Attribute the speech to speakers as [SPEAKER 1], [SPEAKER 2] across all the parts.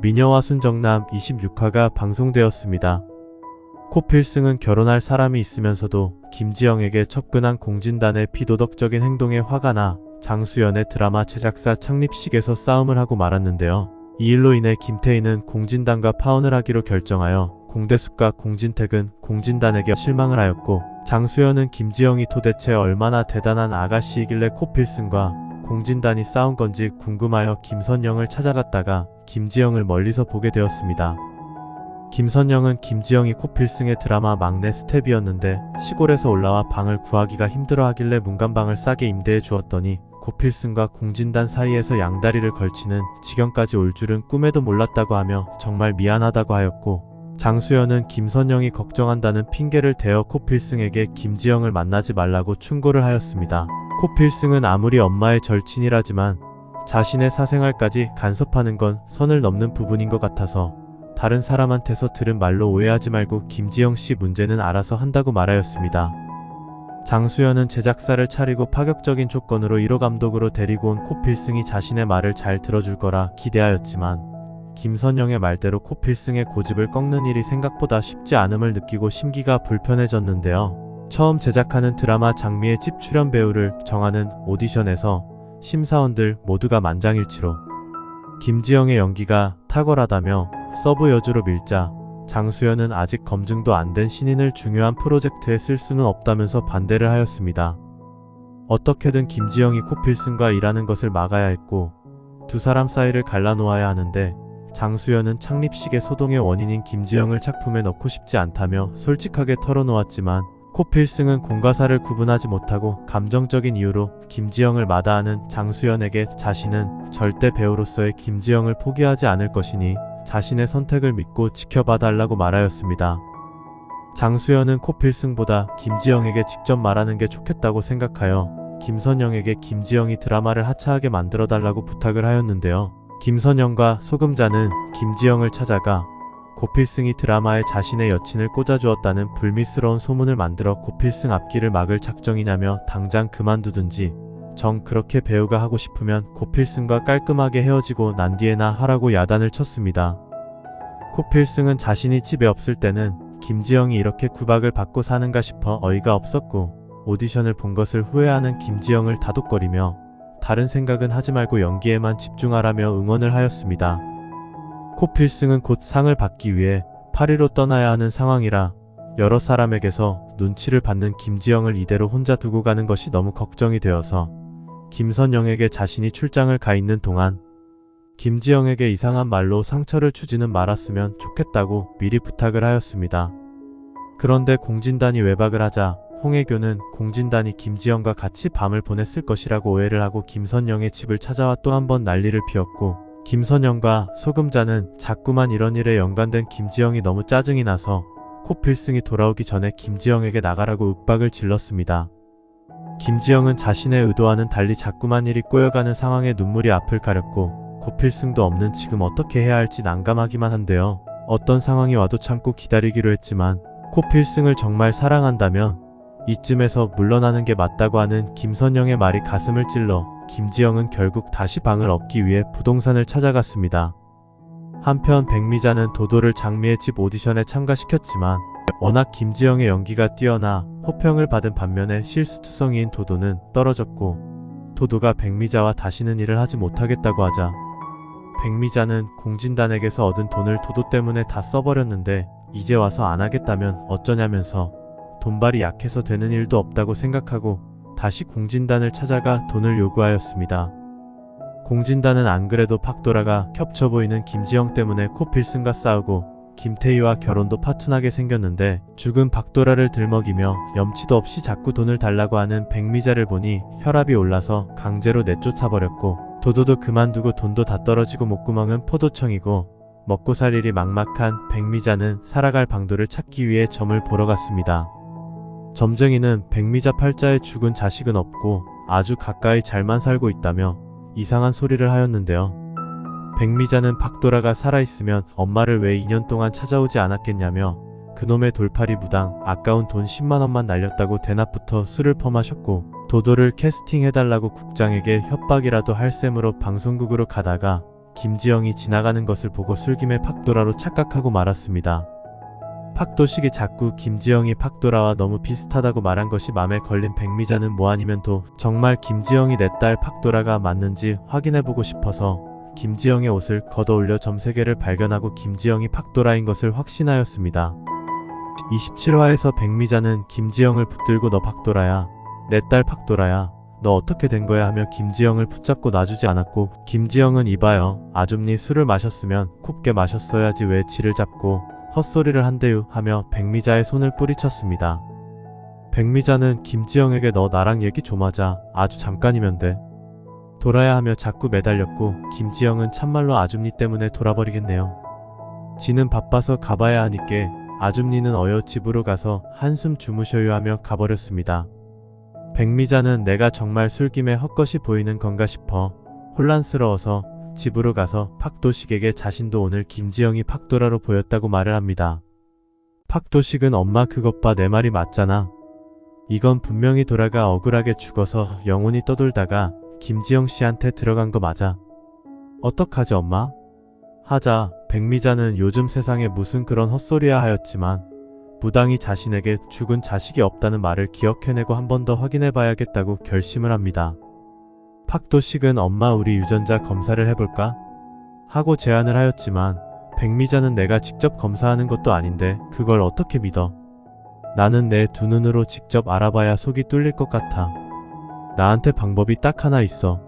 [SPEAKER 1] 미녀와 순정남 26화가 방송되었습니다. 코필승은 결혼할 사람이 있으면서도 김지영에게 접근한 공진단의 비도덕적인 행동에 화가 나 장수연의 드라마 제작사 창립식에서 싸움을 하고 말았는데요. 이 일로 인해 김태희는 공진단과 파혼을 하기로 결정하여 공대숙과 공진택은 공진단에게 실망을 하였고, 장수연은 김지영이 도대체 얼마나 대단한 아가씨이길래 코필승과 공진단이 싸운 건지 궁금하여 김선영을 찾아갔다가 김지영을 멀리서 보게 되었습니다. 김선영은 김지영이 코필승의 드라마 막내 스텝이었는데 시골에서 올라와 방을 구하기가 힘들어하길래 문간방을 싸게 임대해 주었더니 코필승과 공진단 사이에서 양다리를 걸치는 지경까지 올 줄은 꿈에도 몰랐다고 하며 정말 미안하다고 하였고, 장수연은 김선영이 걱정한다는 핑계를 대어 코필승에게 김지영을 만나지 말라고 충고를 하였습니다. 코필승은 아무리 엄마의 절친이라지만 자신의 사생활까지 간섭하는 건 선을 넘는 부분인 것 같아서 다른 사람한테서 들은 말로 오해하지 말고 김지영 씨 문제는 알아서 한다고 말하였습니다. 장수연은 제작사를 차리고 파격적인 조건으로 1호 감독으로 데리고 온 코필승이 자신의 말을 잘 들어줄 거라 기대하였지만 김선영의 말대로 코필승의 고집을 꺾는 일이 생각보다 쉽지 않음을 느끼고 심기가 불편해졌는데요. 처음 제작하는 드라마 장미의 집 출연 배우를 정하는 오디션에서 심사원들 모두가 만장일치로 김지영의 연기가 탁월하다며 서브 여주로 밀자 장수연은 아직 검증도 안 된 신인을 중요한 프로젝트에 쓸 수는 없다면서 반대를 하였습니다. 어떻게든 김지영이 코필승과 일하는 것을 막아야 했고 두 사람 사이를 갈라놓아야 하는데, 장수연은 창립식의 소동의 원인인 김지영을 작품에 넣고 싶지 않다며 솔직하게 털어놓았지만 코필승은 공과 사를 구분하지 못하고 감정적인 이유로 김지영을 마다하는 장수연에게 자신은 절대 배우로서의 김지영을 포기하지 않을 것이니 자신의 선택을 믿고 지켜봐달라고 말하였습니다. 장수연은 코필승보다 김지영에게 직접 말하는 게 좋겠다고 생각하여 김선영에게 김지영이 드라마를 하차하게 만들어달라고 부탁을 하였는데요. 김선영과 소금자는 김지영을 찾아가 코필승이 드라마에 자신의 여친을 꽂아주었다는 불미스러운 소문을 만들어 코필승 앞길을 막을 작정이냐며 당장 그만두든지 정 그렇게 배우가 하고 싶으면 코필승과 깔끔하게 헤어지고 난 뒤에나 하라고 야단을 쳤습니다. 코필승은 자신이 집에 없을 때는 김지영이 이렇게 구박을 받고 사는가 싶어 어이가 없었고, 오디션을 본 것을 후회하는 김지영을 다독거리며 다른 생각은 하지 말고 연기에만 집중하라며 응원을 하였습니다. 코필승은 곧 상을 받기 위해 파리로 떠나야 하는 상황이라 여러 사람에게서 눈치를 받는 김지영을 이대로 혼자 두고 가는 것이 너무 걱정이 되어서 김선영에게 자신이 출장을 가 있는 동안 김지영에게 이상한 말로 상처를 주지는 말았으면 좋겠다고 미리 부탁을 하였습니다. 그런데 공진단이 외박을 하자 홍혜교는 공진단이 김지영과 같이 밤을 보냈을 것이라고 오해를 하고 김선영의 집을 찾아와 또 한 번 난리를 피웠고, 김선영과 소금자는 자꾸만 이런 일에 연관된 김지영이 너무 짜증이 나서 코필승이 돌아오기 전에 김지영에게 나가라고 윽박을 질렀습니다. 김지영은 자신의 의도와는 달리 자꾸만 일이 꼬여가는 상황에 눈물이 앞을 가렸고, 코필승도 없는 지금 어떻게 해야 할지 난감하기만 한데요. 어떤 상황이 와도 참고 기다리기로 했지만 코필승을 정말 사랑한다면 이쯤에서 물러나는 게 맞다고 하는 김선영의 말이 가슴을 찔러 김지영은 결국 다시 방을 얻기 위해 부동산을 찾아갔습니다. 한편 백미자는 도도를 장미의 집 오디션에 참가시켰지만 워낙 김지영의 연기가 뛰어나 호평을 받은 반면에 실수투성이인 도도는 떨어졌고, 도도가 백미자와 다시는 일을 하지 못하겠다고 하자 백미자는 공진단에게서 얻은 돈을 도도 때문에 다 써버렸는데 이제 와서 안 하겠다면 어쩌냐면서 돈발이 약해서 되는 일도 없다고 생각하고 다시 공진단을 찾아가 돈을 요구하였습니다. 공진단은 안 그래도 박도라가 겹쳐 보이는 김지영 때문에 코필승과 싸우고 김태희와 결혼도 파tun하게 생겼는데, 죽은 박도라를 들먹이며 염치도 없이 자꾸 돈을 달라고 하는 백미자를 보니 혈압이 올라서 강제로 내쫓아버렸고, 도도도 그만두고 돈도 다 떨어지고 목구멍은 포도청이고 먹고 살 일이 막막한 백미자는 살아갈 방도를 찾기 위해 점을 보러 갔습니다. 점쟁이는 백미자 팔자에 죽은 자식은 없고 아주 가까이 잘만 살고 있다며 이상한 소리를 하였는데요. 백미자는 박도라가 살아있으면 엄마를 왜 2년 동안 찾아오지 않았겠냐며 그놈의 돌팔이 무당 아까운 돈 10만원만 날렸다고 대낮부터 술을 퍼마셨고, 도도를 캐스팅해달라고 국장에게 협박이라도 할 셈으로 방송국으로 가다가 김지영이 지나가는 것을 보고 술김에 팍도라로 착각하고 말았습니다. 팍도식이 자꾸 김지영이 팍도라와 너무 비슷하다고 말한 것이 맘에 걸린 백미자는 뭐 아니면 정말 김지영이 내 딸 팍도라가 맞는지 확인해보고 싶어서 김지영의 옷을 걷어올려 점세개를 발견하고 김지영이 팍도라인 것을 확신하였습니다. 27화에서 백미자는 김지영을 붙들고 너 팍도라야, 내 딸 팍도라야, 너 어떻게 된 거야 하며 김지영을 붙잡고 놔주지 않았고, 김지영은 이봐요, 아줌니 술을 마셨으면 곱게 마셨어야지 왜 지를 잡고 헛소리를 한대요 하며 백미자의 손을 뿌리쳤습니다. 백미자는 김지영에게 너 나랑 얘기 좀 하자, 아주 잠깐이면 돼, 돌아야 하며 자꾸 매달렸고, 김지영은 참말로 아줌니 때문에 돌아버리겠네요. 지는 바빠서 가봐야 하니께 아줌니는 어여 집으로 가서 한숨 주무셔요 하며 가버렸습니다. 백미자는 내가 정말 술김에 헛것이 보이는 건가 싶어 혼란스러워서 집으로 가서 팍도식에게 자신도 오늘 김지영이 팍도라로 보였다고 말을 합니다. 팍도식은 엄마 그것 봐, 내 말이 맞잖아. 이건 분명히 도라가 억울하게 죽어서 영혼이 떠돌다가 김지영 씨한테 들어간 거 맞아. 어떡하지 엄마? 하자. 백미자는 요즘 세상에 무슨 그런 헛소리야 하였지만 무당이 자신에게 죽은 자식이 없다는 말을 기억해내고 한 번 더 확인해봐야겠다고 결심을 합니다. 팍도식은 엄마 우리 유전자 검사를 해볼까? 하고 제안을 하였지만 백미자는 내가 직접 검사하는 것도 아닌데 그걸 어떻게 믿어? 나는 내 두 눈으로 직접 알아봐야 속이 뚫릴 것 같아. 나한테 방법이 딱 하나 있어.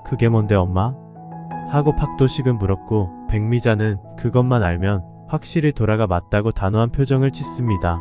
[SPEAKER 1] 그게 뭔데 엄마? 하고 팍도식은 물었고, 백미자는 그것만 알면 확실히 도라가 맞다고 단호한 표정을 짓습니다.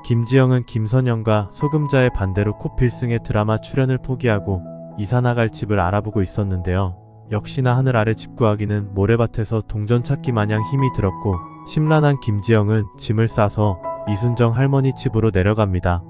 [SPEAKER 1] 김지영은 김선영과 소금자의 반대로 코필승의 드라마 출연을 포기하고 이사 나갈 집을 알아보고 있었는데요. 역시나 하늘 아래 집 구하기는 모래밭에서 동전 찾기 마냥 힘이 들었고, 심란한 김지영은 짐을 싸서 이순정 할머니 집으로 내려갑니다.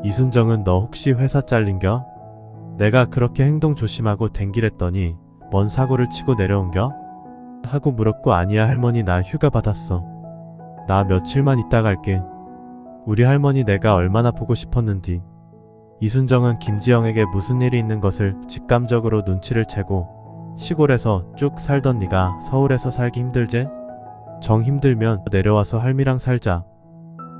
[SPEAKER 1] 이순정은 너 혹시 회사 잘린겨? 내가 그렇게 행동 조심하고 댕기랬더니 뭔 사고를 치고 내려온겨? 하고 물었고, 아니야 할머니 나 휴가 받았어. 나 며칠만 있다 갈게. 우리 할머니 내가 얼마나 보고 싶었는디. 이순정은 김지영에게 무슨 일이 있는 것을 직감적으로 눈치를 채고, 시골에서 쭉 살던 네가 서울에서 살기 힘들제? 정 힘들면 내려와서 할미랑 살자.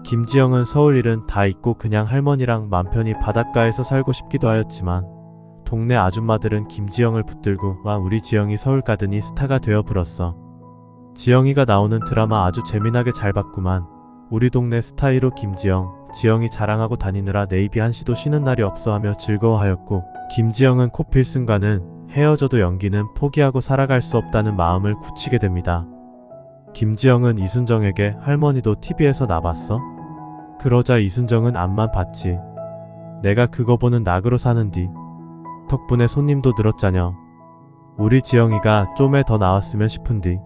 [SPEAKER 1] 김지영은 서울 일은 다 잊고 그냥 할머니랑 맘 편히 바닷가에서 살고 싶기도 하였지만 동네 아줌마들은 김지영을 붙들고 와 우리 지영이 서울 가더니 스타가 되어 불었어. 지영이가 나오는 드라마 아주 재미나게 잘 봤구만. 우리 동네 스타 1호 김지영, 지영이 자랑하고 다니느라 내 입이 한시도 쉬는 날이 없어 하며 즐거워하였고, 김지영은 코필승과는 헤어져도 연기는 포기하고 살아갈 수 없다는 마음을 굳히게 됩니다. 김지영은 이순정에게 할머니도 TV에서 나 봤어? 그러자 이순정은 앞만 봤지. 내가 그거 보는 낙으로 사는디. 덕분에 손님도 늘었자녀. 우리 지영이가 좀에 더 나왔으면 싶은디.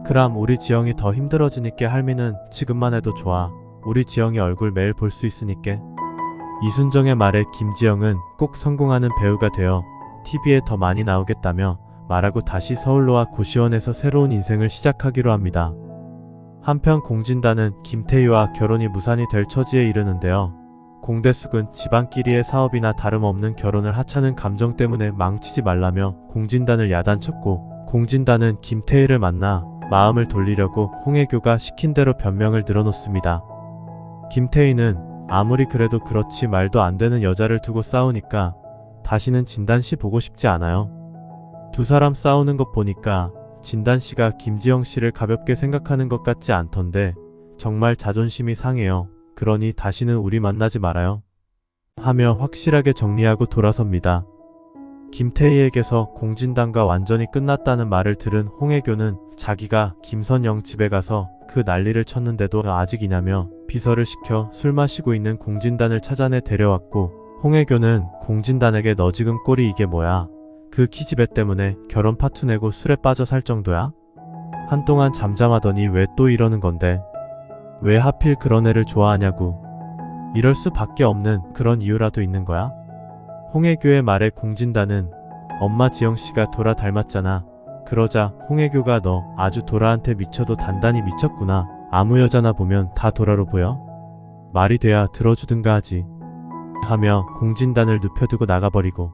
[SPEAKER 1] 그럼 우리 지영이 더 힘들어지니께 할미는 지금만 해도 좋아. 우리 지영이 얼굴 매일 볼 수 있으니께. 이순정의 말에 김지영은 꼭 성공하는 배우가 되어 TV에 더 많이 나오겠다며 말하고 다시 서울로 와 고시원에서 새로운 인생을 시작하기로 합니다. 한편 공진단은 김태희와 결혼이 무산이 될 처지에 이르는데요. 공대숙은 집안끼리의 사업이나 다름없는 결혼을 하찮은 감정 때문에 망치지 말라며 공진단을 야단쳤고, 공진단은 김태희를 만나 마음을 돌리려고 홍혜교가 시킨 대로 변명을 늘어놓습니다. 김태희는 아무리 그래도 그렇지 말도 안 되는 여자를 두고 싸우니까 다시는 진단씨 보고 싶지 않아요. 두 사람 싸우는 것 보니까 진단씨가 김지영씨를 가볍게 생각하는 것 같지 않던데 정말 자존심이 상해요. 그러니 다시는 우리 만나지 말아요. 하며 확실하게 정리하고 돌아섭니다. 김태희에게서 공진단과 완전히 끝났다는 말을 들은 홍혜교는 자기가 김선영 집에 가서 그 난리를 쳤는데도 아직이냐며 비서를 시켜 술 마시고 있는 공진단을 찾아내 데려왔고, 홍혜교는 공진단에게 너 지금 꼴이 이게 뭐야? 그 키지배 때문에 결혼 파투 내고 술에 빠져 살 정도야? 한동안 잠잠하더니 왜 또 이러는 건데? 왜 하필 그런 애를 좋아하냐고. 이럴 수밖에 없는 그런 이유라도 있는 거야? 홍혜교의 말에 공진단은 엄마 지영씨가 도라 닮았잖아. 그러자 홍혜교가 너 아주 도라한테 미쳐도 단단히 미쳤구나. 아무 여자나 보면 다 도라로 보여? 말이 돼야 들어주든가 하지. 하며 공진단을 눕혀두고 나가버리고,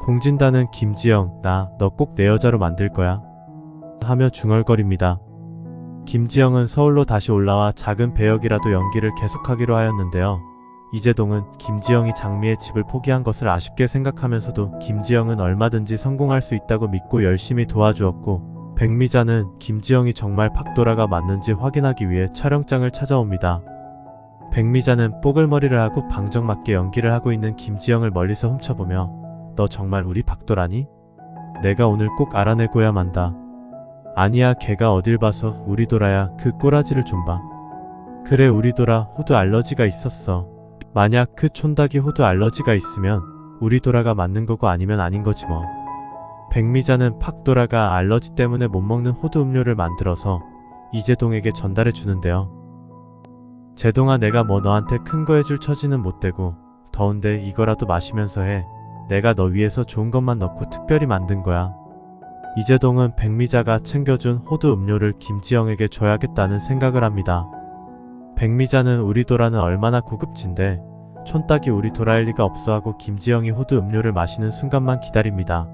[SPEAKER 1] 공진단은 김지영, 너 꼭 내 여자로 만들 거야. 하며 중얼거립니다. 김지영은 서울로 다시 올라와 작은 배역이라도 연기를 계속하기로 하였는데요. 이재동은 김지영이 장미의 집을 포기한 것을 아쉽게 생각하면서도 김지영은 얼마든지 성공할 수 있다고 믿고 열심히 도와주었고, 백미자는 김지영이 정말 박도라가 맞는지 확인하기 위해 촬영장을 찾아옵니다. 백미자는 뽀글머리를 하고 방정맞게 연기를 하고 있는 김지영을 멀리서 훔쳐보며 너 정말 우리 박도라니? 내가 오늘 꼭 알아내고야 만다. 아니야, 걔가 어딜 봐서 우리 도라야. 그 꼬라지를 좀 봐. 그래, 우리 도라 호두 알러지가 있었어. 만약 그 촌닭이 호두 알러지가 있으면 우리 도라가 맞는 거고 아니면 아닌 거지 뭐. 백미자는 박도라가 알러지 때문에 못 먹는 호두 음료를 만들어서 이재동에게 전달해 주는데요. 제동아, 내가 뭐 너한테 큰 거 해줄 처지는 못 되고 더운데 이거라도 마시면서 해. 내가 너 위해서 좋은 것만 넣고 특별히 만든 거야. 이재동은 백미자가 챙겨준 호두 음료를 김지영에게 줘야겠다는 생각을 합니다. 백미자는 우리 도라는 얼마나 고급진데 촌딱이 우리 도라일 리가 없어 하고 김지영이 호두 음료를 마시는 순간만 기다립니다.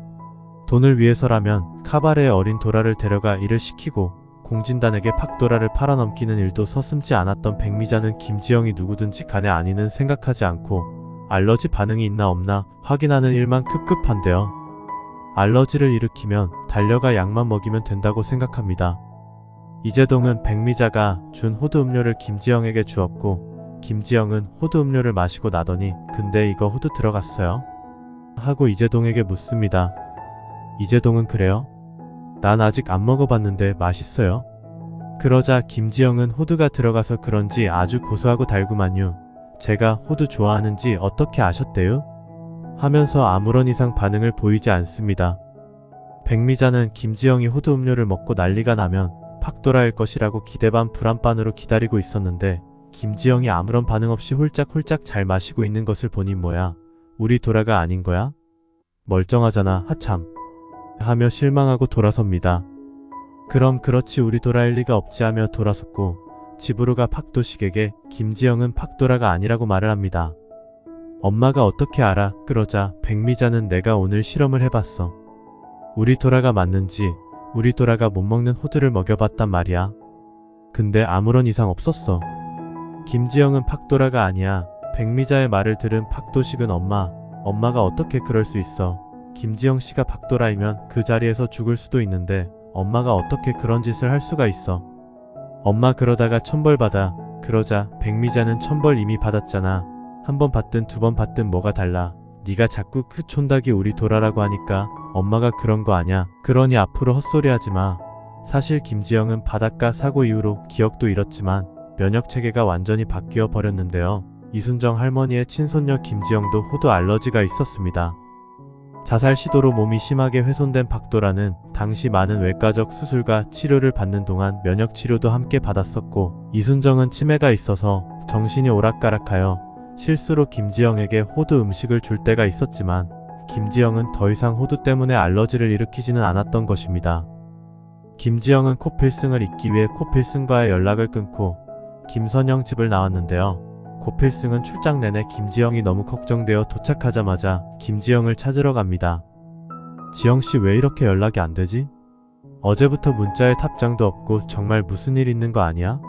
[SPEAKER 1] 돈을 위해서라면 카바레에 어린 도라를 데려가 일을 시키고 공진단에게 박도라를 팔아넘기는 일도 서슴지 않았던 백미자는 김지영이 누구든지 간에 아니는 생각하지 않고 알러지 반응이 있나 없나 확인하는 일만 급급한데요. 알러지를 일으키면 달려가 약만 먹이면 된다고 생각합니다. 이재동은 백미자가 준 호두 음료를 김지영에게 주었고 김지영은 호두 음료를 마시고 나더니 근데 이거 호두 들어갔어요? 하고 이재동에게 묻습니다. 이재동은 그래요? 난 아직 안 먹어봤는데 맛있어요? 그러자 김지영은 호두가 들어가서 그런지 아주 고소하고 달구만요. 제가 호두 좋아하는지 어떻게 아셨대요? 하면서 아무런 이상 반응을 보이지 않습니다. 백미자는 김지영이 호두 음료를 먹고 난리가 나면 박도라일 것이라고 기대 반 불안 반으로 기다리고 있었는데 김지영이 아무런 반응 없이 홀짝홀짝 잘 마시고 있는 것을 보니 뭐야, 우리 도라가 아닌 거야? 멀쩡하잖아, 하참. 하며 실망하고 돌아섭니다. 그럼 그렇지 우리 도라일 리가 없지 하며 돌아섰고 집으로 가 박도식에게 김지영은 박도라가 아니라고 말을 합니다. 엄마가 어떻게 알아? 그러자 백미자는 내가 오늘 실험을 해봤어. 우리 도라가 맞는지 우리 도라가 못 먹는 호두를 먹여봤단 말이야. 근데 아무런 이상 없었어. 김지영은 박도라가 아니야. 백미자의 말을 들은 박도식은 엄마가 어떻게 그럴 수 있어. 김지영 씨가 박도라이면 그 자리에서 죽을 수도 있는데 엄마가 어떻게 그런 짓을 할 수가 있어. 엄마 그러다가 천벌 받아. 그러자 백미자는 천벌 이미 받았잖아. 한 번 받든 두 번 받든 뭐가 달라. 네가 자꾸 그 촌닭이 우리 도라라고 하니까 엄마가 그런 거 아냐. 그러니 앞으로 헛소리 하지 마. 사실 김지영은 바닷가 사고 이후로 기억도 잃었지만 면역 체계가 완전히 바뀌어 버렸는데요. 이순정 할머니의 친손녀 김지영도 호두 알러지가 있었습니다. 자살 시도로 몸이 심하게 훼손된 박도라는 당시 많은 외과적 수술과 치료를 받는 동안 면역 치료도 함께 받았었고 이순정은 치매가 있어서 정신이 오락가락하여 실수로 김지영에게 호두 음식을 줄 때가 있었지만 김지영은 더 이상 호두 때문에 알러지를 일으키지는 않았던 것입니다. 김지영은 코필승을 잊기 위해 코필승과의 연락을 끊고 김선영 집을 나왔는데요. 고필승은 출장 내내 김지영이 너무 걱정되어 도착하자마자 김지영을 찾으러 갑니다. 지영씨 왜 이렇게 연락이 안 되지? 어제부터 문자에 답장도 없고 정말 무슨 일 있는 거 아니야?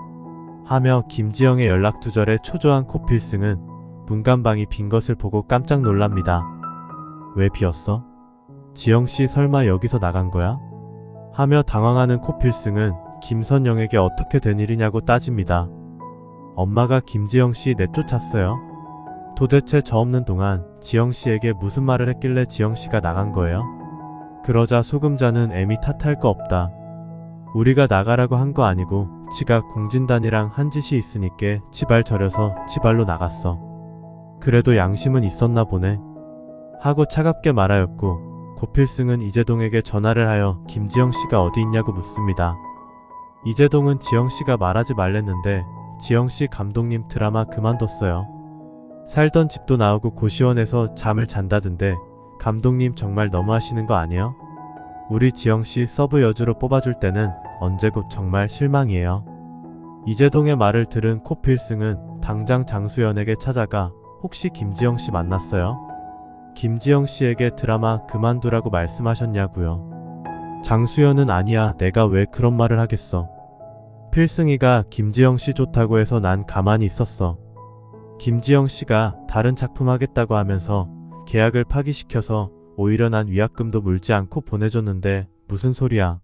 [SPEAKER 1] 하며 김지영의 연락 두절에 초조한 고필승은 문간방이 빈 것을 보고 깜짝 놀랍니다. 왜 비었어? 지영씨 설마 여기서 나간 거야? 하며 당황하는 코필승은 김선영에게 어떻게 된 일이냐고 따집니다. 엄마가 김지영씨 내쫓았어요. 도대체 저 없는 동안 지영씨에게 무슨 말을 했길래 지영씨가 나간 거예요? 그러자 소금자는 애미 탓할 거 없다. 우리가 나가라고 한 거 아니고 지가 공진단이랑 한 짓이 있으니까 지발 저려서 지발로 나갔어. 그래도 양심은 있었나 보네. 하고 차갑게 말하였고 고필승은 이재동에게 전화를 하여 김지영씨가 어디 있냐고 묻습니다. 이재동은 지영씨가 말하지 말랬는데 지영씨 감독님 드라마 그만뒀어요. 살던 집도 나오고 고시원에서 잠을 잔다던데 감독님 정말 너무하시는 거 아니에요? 우리 지영씨 서브 여주로 뽑아줄 때는 언제고 정말 실망이에요. 이재동의 말을 들은 코필승은 당장 장수연에게 찾아가 혹시 김지영씨 만났어요? 김지영 씨에게 드라마 그만두라고 말씀하셨냐고요. 장수연은 아니야. 내가 왜 그런 말을 하겠어. 필승이가 김지영 씨 좋다고 해서 난 가만히 있었어. 김지영 씨가 다른 작품 하겠다고 하면서 계약을 파기시켜서 오히려 난 위약금도 물지 않고 보내줬는데 무슨 소리야.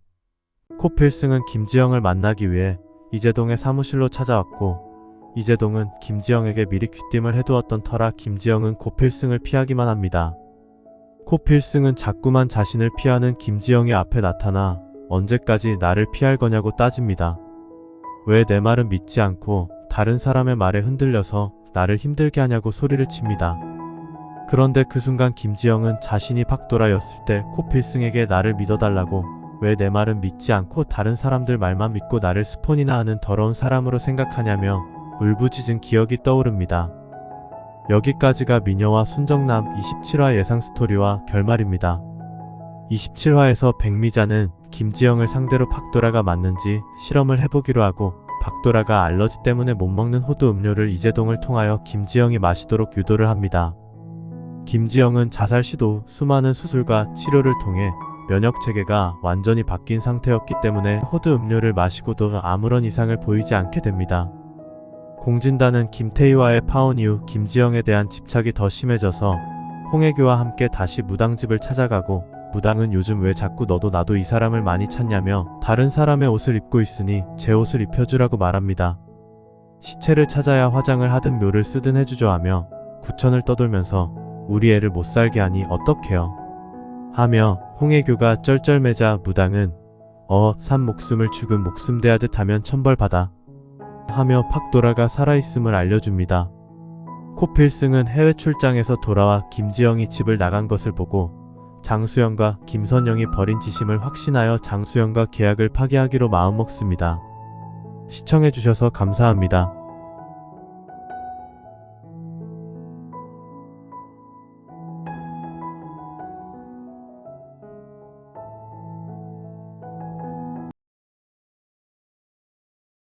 [SPEAKER 1] 코필승은 김지영을 만나기 위해 이재동의 사무실로 찾아왔고 이재동은 김지영에게 미리 귀띔을 해두었던 터라 김지영은 코필승을 피하기만 합니다. 코필승은 자꾸만 자신을 피하는 김지영의 앞에 나타나 언제까지 나를 피할 거냐고 따집니다. 왜 내 말은 믿지 않고 다른 사람의 말에 흔들려서 나를 힘들게 하냐고 소리를 칩니다. 그런데 그 순간 김지영은 자신이 박도라였을 때 코필승에게 나를 믿어달라고, 왜 내 말은 믿지 않고 다른 사람들 말만 믿고 나를 스폰이나 하는 더러운 사람으로 생각하냐며 울부짖은 기억이 떠오릅니다. 여기까지가 미녀와 순정남 27화 예상 스토리와 결말입니다. 27화에서 백미자는 김지영을 상대로 박도라가 맞는지 실험을 해보기로 하고 박도라가 알러지 때문에 못 먹는 호두 음료를 이재동을 통하여 김지영이 마시도록 유도를 합니다. 김지영은 자살 시도, 수많은 수술과 치료를 통해 면역 체계가 완전히 바뀐 상태였기 때문에 호두 음료를 마시고도 아무런 이상을 보이지 않게 됩니다. 공진단은 김태희와의 파혼 이후 김지영에 대한 집착이 더 심해져서 홍혜교와 함께 다시 무당집을 찾아가고, 무당은 요즘 왜 자꾸 너도 나도 이 사람을 많이 찾냐며 다른 사람의 옷을 입고 있으니 제 옷을 입혀주라고 말합니다. 시체를 찾아야 화장을 하든 묘를 쓰든 해주죠 하며 구천을 떠돌면서 우리 애를 못 살게 하니 어떡해요 하며 홍혜교가 쩔쩔매자 무당은 산 목숨을 죽은 목숨 대하듯 하면 천벌받아 하며 박도라가 살아있음을 알려줍니다. 코필승은 해외 출장에서 돌아와 김지영이 집을 나간 것을 보고 장수연과 김선영이 벌인 지심을 확신하여 장수연과 계약을 파기하기로 마음먹습니다. 시청해주셔서 감사합니다.